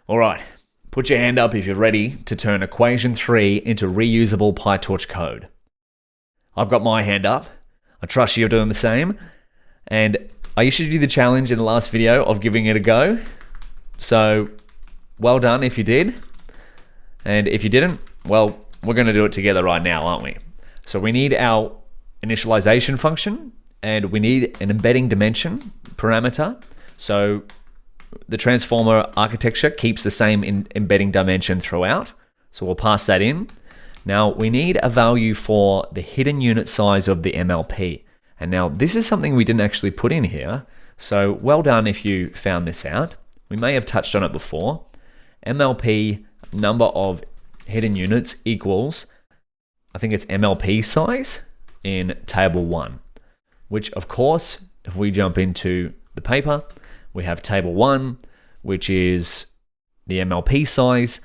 All right, put your hand up if you're ready to turn equation 3 into reusable PyTorch code. I've got my hand up. I trust you're doing the same. And I issued you the challenge in the last video of giving it a go. So well done if you did. And if you didn't, well, we're going to do it together right now, aren't we? So we need our initialization function and we need an embedding dimension parameter. So the transformer architecture keeps the same embedding dimension throughout. So we'll pass that in. Now we need a value for the hidden unit size of the MLP. And now this is something we didn't actually put in here. So well done if you found this out. We may have touched on it before. MLP number of hidden units equals, I think it's MLP size in table 1, which of course, if we jump into the paper, we have table 1, which is the MLP size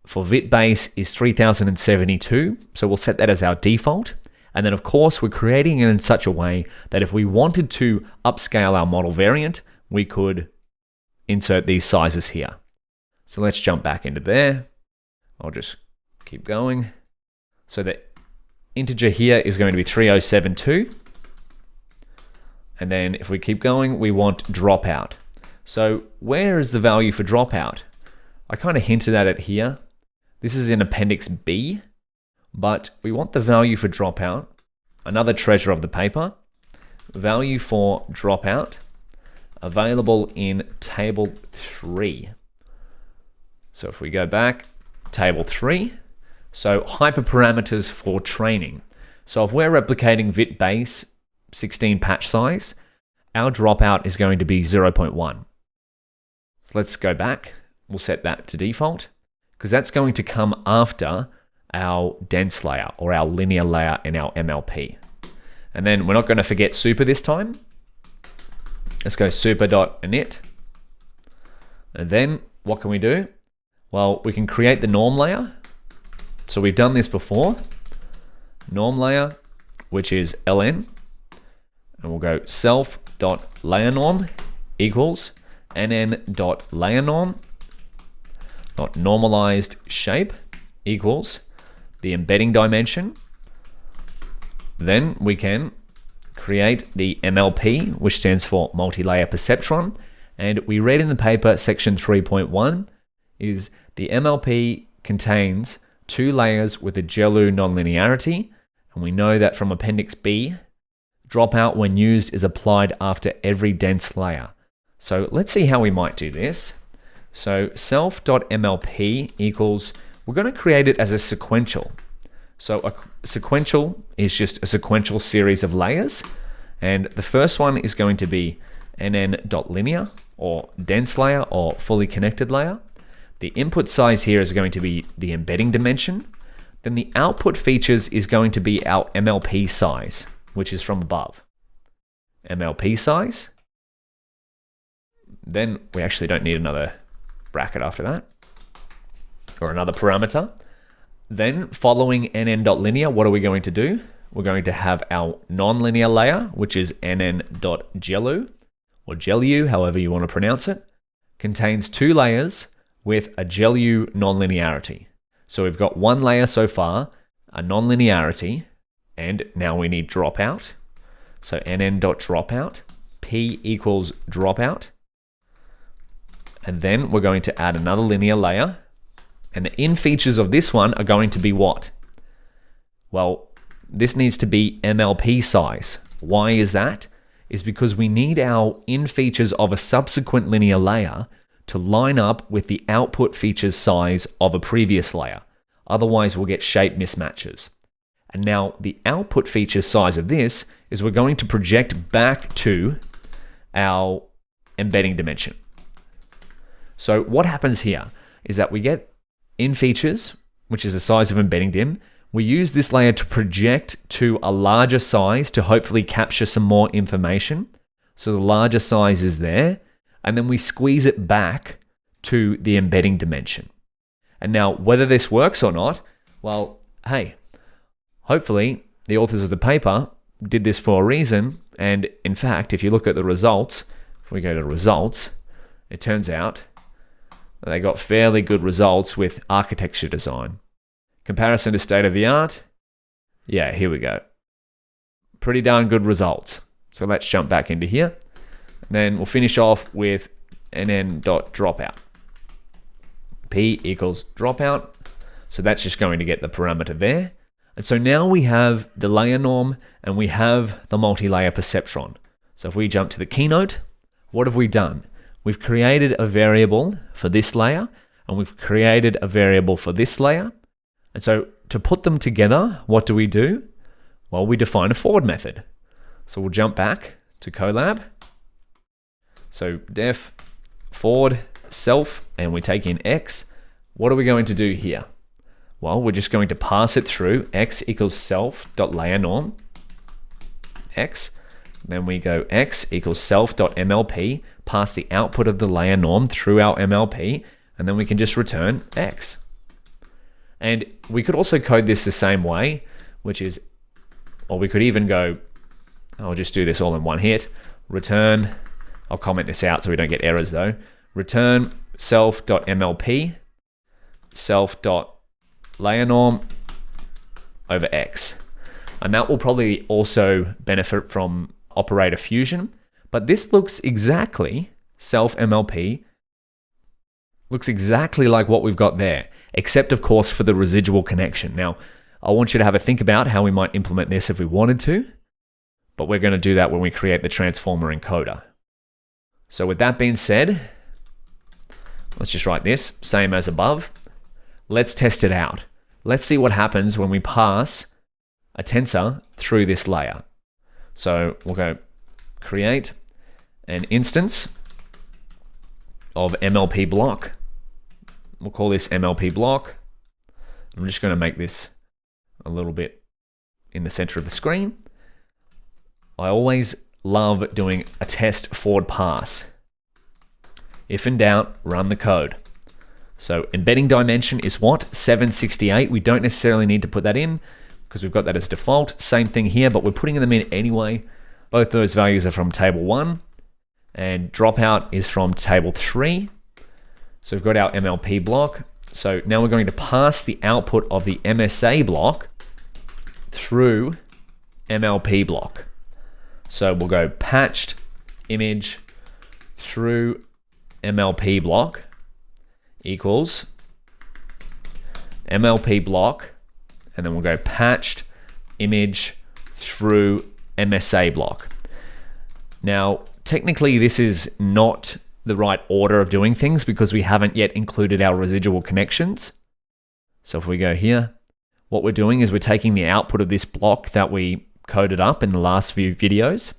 for VIT base is 3072. So we'll set that as our default. And then of course, we're creating it in such a way that if we wanted to upscale our model variant, we could insert these sizes here. So let's jump back into there. I'll just keep going. So the integer here is going to be 3072. And then if we keep going, we want dropout. So where is the value for dropout? I kind of hinted at it here. This is in appendix B, but we want the value for dropout, another treasure of the paper, value for dropout, available in table 3. So if we go back, table 3, so hyperparameters for training. So if we're replicating VIT base 16 patch size, our dropout is going to be 0.1. So let's go back. We'll set that to default because that's going to come after our dense layer or our linear layer in our MLP. And then we're not going to forget super this time. Let's go super.init. And then what can we do? Well, we can create the norm layer. So we've done this before. Norm layer, which is ln. And we'll go self.layernorm equals nn.layernorm dot normalized shape equals the embedding dimension. Then we can create the MLP, which stands for multi-layer perceptron. And we read in the paper section 3.1 is the MLP contains 2 layers with a GELU nonlinearity. And we know that from appendix B, dropout when used is applied after every dense layer. So let's see how we might do this. So self.mlp equals, we're going to create it as a sequential. So a sequential is just a sequential series of layers. And the first one is going to be nn.linear or dense layer or fully connected layer. The input size here is going to be the embedding dimension. Then the output features is going to be our MLP size, which is from above. MLP size. Then we actually don't need another bracket after that, or another parameter. Then following nn.linear, what are we going to do? We're going to have our non-linear layer, which is nn.gelu, or GELU, however you want to pronounce it, contains 2 layers with a GELU nonlinearity. So we've got 1 layer so far, a nonlinearity, and now we need dropout. So nn.dropout, p equals dropout. And then we're going to add another linear layer. And the in features of this one are going to be what? Well, this needs to be MLP size. Why is that? Is because we need our in features of a subsequent linear layer to line up with the output features size of a previous layer. Otherwise, we'll get shape mismatches. And now the output feature size of this is we're going to project back to our embedding dimension. So what happens here is that we get in features, which is the size of embedding dim. We use this layer to project to a larger size to hopefully capture some more information. So the larger size is there, and then we squeeze it back to the embedding dimension. And now whether this works or not, well, hey, hopefully the authors of the paper did this for a reason. And in fact, if you look at the results, if we go to results, it turns out, They got fairly good results with architecture design. Comparison to state of the art. Yeah, here we go. Pretty darn good results. So let's jump back into here. Then we'll finish off with nn.dropout. P equals dropout. So that's just going to get the parameter there. And so now we have the layer norm and we have the multi-layer perceptron. So if we jump to the keynote, what have we done? We've created a variable for this layer and we've created a variable for this layer. And so to put them together, what do we do? Well, we define a forward method. So we'll jump back to Colab. So def forward self, and we take in x. What are we going to do here? Well, we're just going to pass it through x equals self.layerNorm, x. Then we go x equals self.mlp, pass the output of the layer norm through our MLP, and then we can just return x. And we could also code this the same way, which is, or we could even go, I'll just do this all in one hit, return, I'll comment this out so we don't get errors though, return self.mlp, self.layerNorm over x. And that will probably also benefit from operator fusion, but this looks exactly, self.mlp, looks exactly like what we've got there, except of course for the residual connection. Now, I want you to have a think about how we might implement this if we wanted to, but we're going to do that when we create the transformer encoder. So with that being said, let's just write this, same as above. Let's test it out. Let's see what happens when we pass a tensor through this layer. So we'll go create an instance of MLP block. We'll call this MLP block. I'm just going to make this a little bit in the center of the screen. I always love doing a test forward pass. If in doubt, run the code. So embedding dimension is what? 768. We don't necessarily need to put that in because we've got that as default. Same thing here, but we're putting them in anyway. Both those values are from table 1 and dropout is from table 3. So we've got our MLP block. So now we're going to pass the output of the MSA block through MLP block. So we'll go patched image through MLP block equals MLP block, and then we'll go patched image through MSA block. Now, technically this is not the right order of doing things because we haven't yet included our residual connections. So if we go here, what we're doing is we're taking the output of this block that we coded up in the last few videos,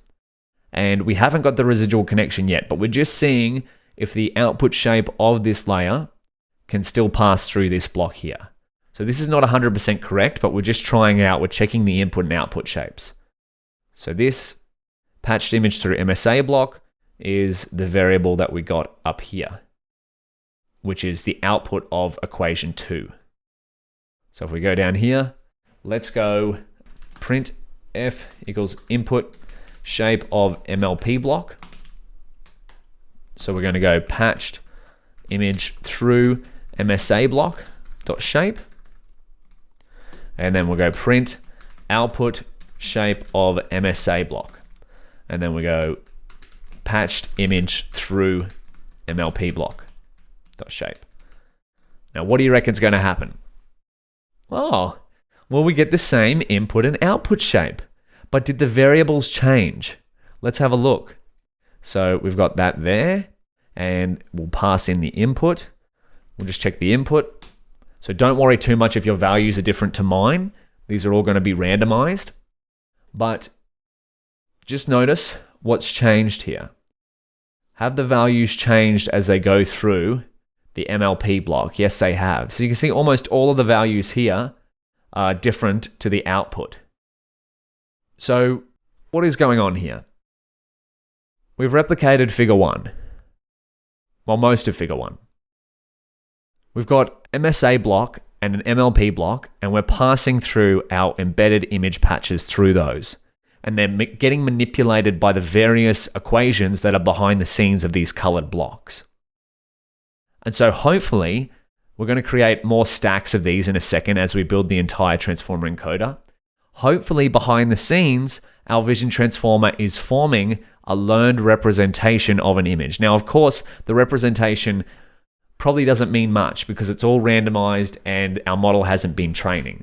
and we haven't got the residual connection yet, but we're just seeing if the output shape of this layer can still pass through this block here. So this is not 100% correct, but we're just trying it out. We're checking the input and output shapes. So this patched image through MSA block is the variable that we got up here, which is the output of equation 2. So if we go down here, let's go print f equals input shape of MLP block. So we're going to go patched image through MSA block dot shape, and then we'll go print output shape of MSA block, and then we go patched image through MLP block dot shape. Now, what do you reckon is going to happen? Oh, well, we get the same input and output shape, but did the variables change? Let's have a look. So we've got that there, and we'll pass in the input. We'll just check the input. So don't worry too much if your values are different to mine. These are all going to be randomized, but just notice what's changed here. Have the values changed as they go through the MLP block? Yes, they have. So you can see almost all of the values here are different to the output. So what is going on here? We've replicated figure 1. Well, most of figure 1. We've got MSA block and an MLP block, and we're passing through our embedded image patches through those. And they're getting manipulated by the various equations that are behind the scenes of these colored blocks. And so hopefully, we're going to create more stacks of these in a second as we build the entire transformer encoder. Hopefully, behind the scenes, our vision transformer is forming a learned representation of an image. Now, of course, the representation probably doesn't mean much because it's all randomized and our model hasn't been training.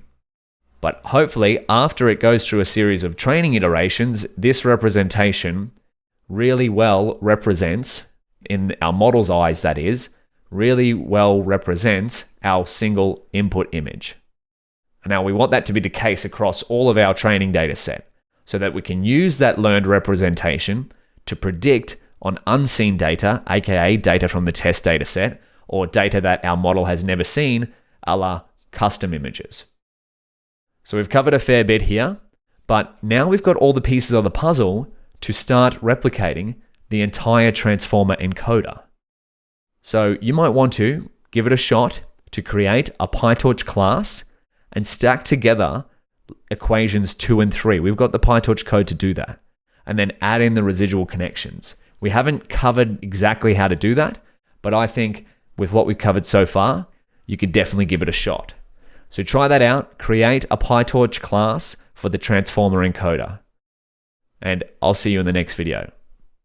But hopefully, after it goes through a series of training iterations, this representation really well represents, in our model's eyes that is, really well represents our single input image. Now, we want that to be the case across all of our training data set so that we can use that learned representation to predict on unseen data, aka data from the test data set, or data that our model has never seen, a la custom images. So we've covered a fair bit here, but now we've got all the pieces of the puzzle to start replicating the entire transformer encoder. So you might want to give it a shot to create a PyTorch class and stack together equations 2 and 3. We've got the PyTorch code to do that. And then add in the residual connections. We haven't covered exactly how to do that, but I think with what we've covered so far, you could definitely give it a shot. So try that out, create a PyTorch class for the transformer encoder. And I'll see you in the next video.